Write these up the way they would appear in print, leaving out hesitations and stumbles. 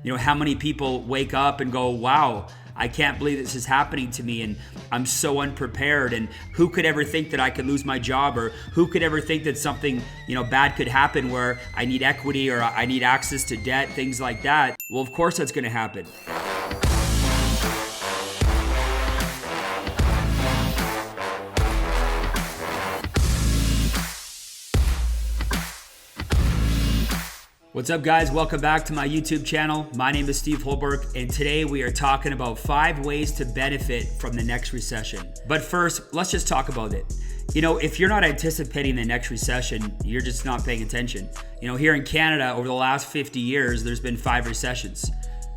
How many people wake up and go, wow, I can't believe this is happening to me and I'm so unprepared, and who could ever think that I could lose my job, or who could ever think that something, bad could happen where I need equity or I need access to debt, things like that. Well, of course that's going to happen. What's up, guys? Welcome back to my YouTube channel. My name is Steve Holbrook, and today we are talking about 5 ways to benefit from the next recession. But first, let's just talk about it. If you're not anticipating the next recession, you're just not paying attention. Here in Canada, over the last 50 years, there's been 5 recessions.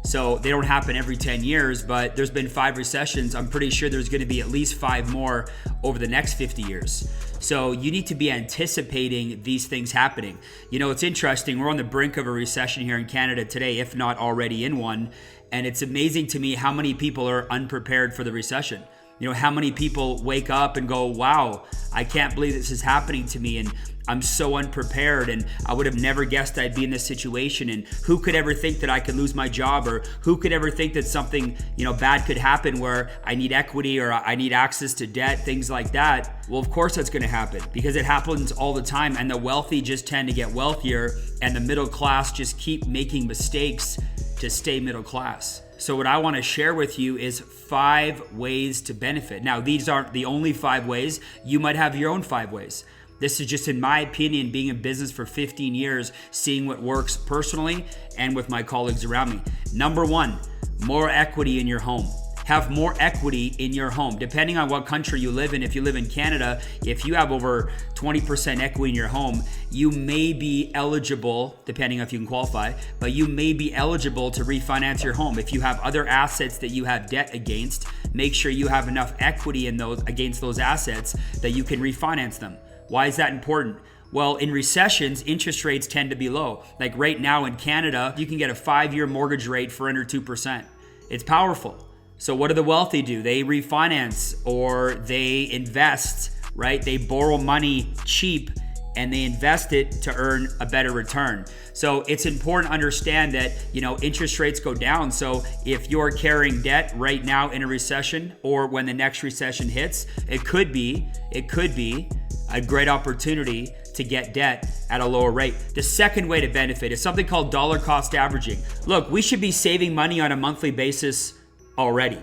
So they don't happen every 10 years, but there's been 5 recessions. I'm pretty sure there's going to be at least 5 more over the next 50 years. So you need to be anticipating these things happening. It's interesting. We're on the brink of a recession here in Canada today, if not already in one. And it's amazing to me how many people are unprepared for the recession. How many people wake up and go, wow, I can't believe this is happening to me, and I'm so unprepared, and I would have never guessed I'd be in this situation, and who could ever think that I could lose my job, or who could ever think that something, bad could happen where I need equity or I need access to debt, things like that. Well, of course that's going to happen, because it happens all the time, and the wealthy just tend to get wealthier, and the middle class just keep making mistakes to stay middle class. So what I want to share with you is 5 ways to benefit. Now, these aren't the only 5 ways. You might have your own 5 ways. This is just, in my opinion, being in business for 15 years, seeing what works personally and with my colleagues around me. Number 1, more equity in your home. Have more equity in your home. Depending on what country you live in, if you live in Canada, if you have over 20% equity in your home, you may be eligible, depending on if you can qualify, but you may be eligible to refinance your home. If you have other assets that you have debt against, make sure you have enough equity in those against those assets that you can refinance them. Why is that important? Well, in recessions, interest rates tend to be low. Like right now in Canada, you can get a 5-year mortgage rate for under 2%. It's powerful. So what do the wealthy do? They refinance or they invest, right? They borrow money cheap and they invest it to earn a better return. So it's important to understand that, interest rates go down. So if you're carrying debt right now in a recession, or when the next recession hits, it could be a great opportunity to get debt at a lower rate. The second way to benefit is something called dollar cost averaging. Look, we should be saving money on a monthly basis already,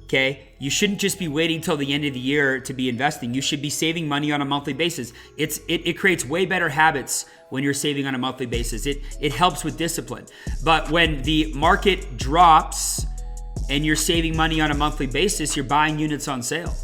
okay? You shouldn't just be waiting till the end of the year to be investing. You should be saving money on a monthly basis. It creates way better habits when you're saving on a monthly basis. It helps with discipline. But when the market drops and you're saving money on a monthly basis, you're buying units on sale.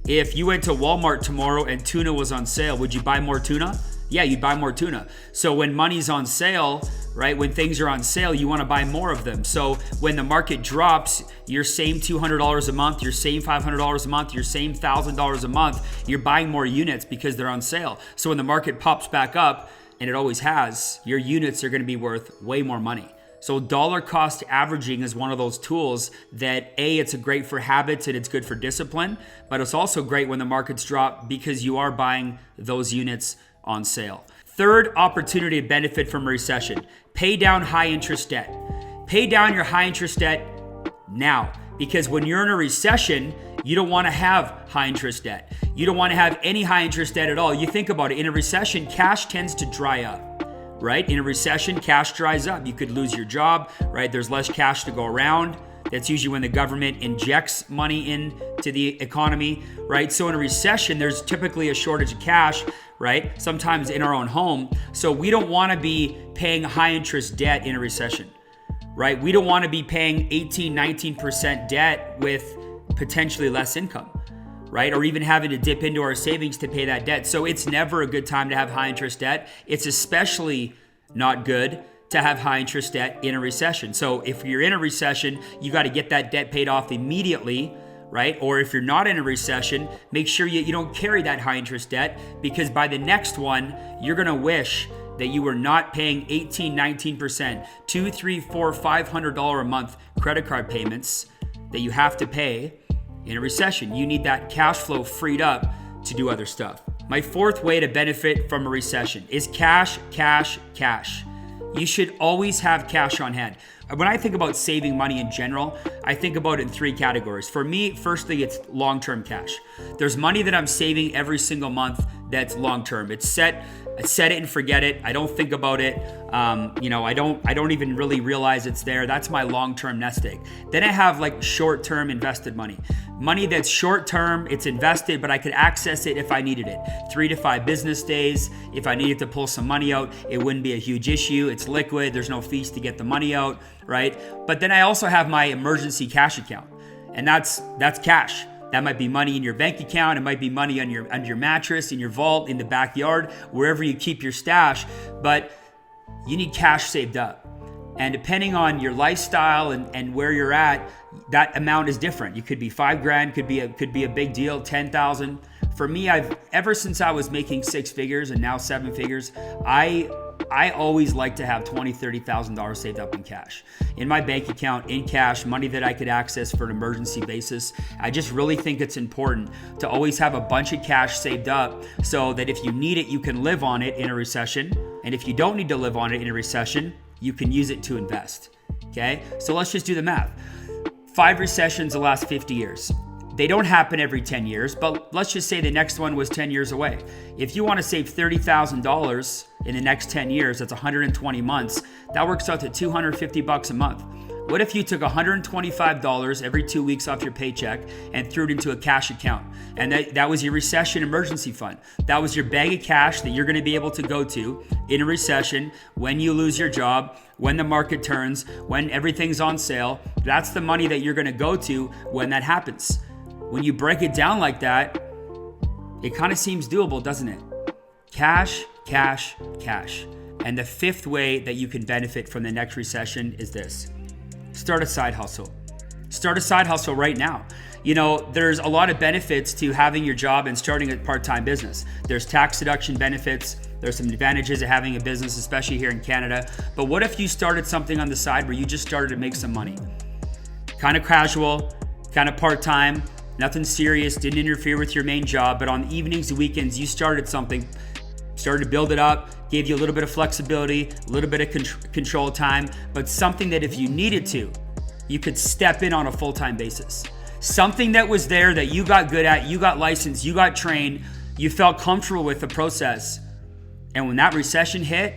If you went to Walmart tomorrow and tuna was on sale, would you buy more tuna? Yeah, you'd buy more tuna. So when money's on sale, right, when things are on sale, you want to buy more of them. So when the market drops, your same $200 a month, your same $500 a month, your same $1,000 a month, you're buying more units because they're on sale. So when the market pops back up, and it always has, your units are going to be worth way more money. So dollar cost averaging is one of those tools that it's great for habits and it's good for discipline, but it's also great when the markets drop because you are buying those units on sale. Third opportunity to benefit from a recession: pay down high interest debt. Pay down your high interest debt now, because when you're in a recession, you don't want to have high interest debt. You don't want to have any high interest debt at all. You think about it, in a recession, cash tends to dry up, right? In a recession, cash dries up. You could lose your job, right? There's less cash to go around. That's usually when the government injects money into the economy, right? So in a recession, there's typically a shortage of cash, right? Sometimes in our own home. So we don't want to be paying high interest debt in a recession, right? We don't want to be paying 18, 19% debt with potentially less income, right? Or even having to dip into our savings to pay that debt. So it's never a good time to have high interest debt. It's especially not good to have high interest debt in a recession. So if you're in a recession, you got to get that debt paid off immediately, right? Or if you're not in a recession, make sure you don't carry that high interest debt, because by the next one, you're going to wish that you were not paying 18, 19%, $200, $300, $400, $500 a month credit card payments that you have to pay in a recession. You need that cash flow freed up to do other stuff. My fourth way to benefit from a recession is cash, cash, cash. You should always have cash on hand. When I think about saving money in general, I think about it in 3 categories. For me, firstly, it's long-term cash. There's money that I'm saving every single month that's long-term. It's set. I set it and forget it. I don't think about it. I don't even really realize it's there. That's my long-term nest egg. Then I have like short-term invested money. Money that's short-term, it's invested, but I could access it if I needed it. 3 to 5 business days. If I needed to pull some money out, it wouldn't be a huge issue. It's liquid. There's no fees to get the money out, right? But then I also have my emergency cash account, and that's cash. That might be money in your bank account. It might be money under your mattress, in your vault, in the backyard, wherever you keep your stash. But you need cash saved up. And depending on your lifestyle and where you're at, that amount is different. You could be $5,000, could be a big deal, 10,000. For me, ever since I was making 6 figures and now 7 figures, I always like to have $20,000, $30,000 saved up in cash. In my bank account, in cash, money that I could access for an emergency basis. I just really think it's important to always have a bunch of cash saved up so that if you need it, you can live on it in a recession. And if you don't need to live on it in a recession, you can use it to invest. Okay? So let's just do the math. 5 recessions the last 50 years. They don't happen every 10 years, but let's just say the next one was 10 years away. If you want to save $30,000 in the next 10 years, that's 120 months, that works out to $250 a month. What if you took $125 every 2 weeks off your paycheck and threw it into a cash account? And that was your recession emergency fund. That was your bag of cash that you're going to be able to go to in a recession when you lose your job, when the market turns, when everything's on sale. That's the money that you're going to go to when that happens. When you break it down like that, it kind of seems doable, doesn't it? Cash, cash, cash. And the 5th way that you can benefit from the next recession is this. Start a side hustle. Start a side hustle right now. You know, there's a lot of benefits to having your job and starting a part-time business. There's tax deduction benefits. There's some advantages of having a business, especially here in Canada. But what if you started something on the side where you just started to make some money? Kind of casual, kind of part-time, nothing serious, didn't interfere with your main job, but on evenings and weekends, you started something, started to build it up, gave you a little bit of flexibility, a little bit of control time, but something that if you needed to, you could step in on a full-time basis. Something that was there that you got good at, you got licensed, you got trained, you felt comfortable with the process. And when that recession hit,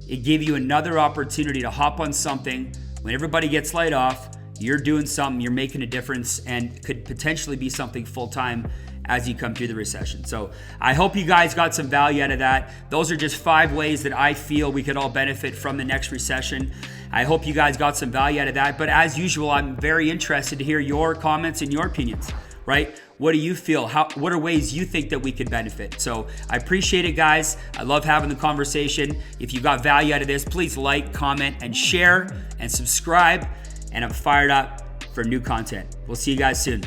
it gave you another opportunity to hop on something. When everybody gets laid off, you're doing something, you're making a difference, and could potentially be something full-time as you come through the recession. So I hope you guys got some value out of that. Those are just 5 ways that I feel we could all benefit from the next recession. I hope you guys got some value out of that. But as usual, I'm very interested to hear your comments and your opinions, right? What do you feel? What are ways you think that we could benefit? So I appreciate it, guys. I love having the conversation. If you got value out of this, please like, comment, and share, and subscribe. And I'm fired up for new content. We'll see you guys soon.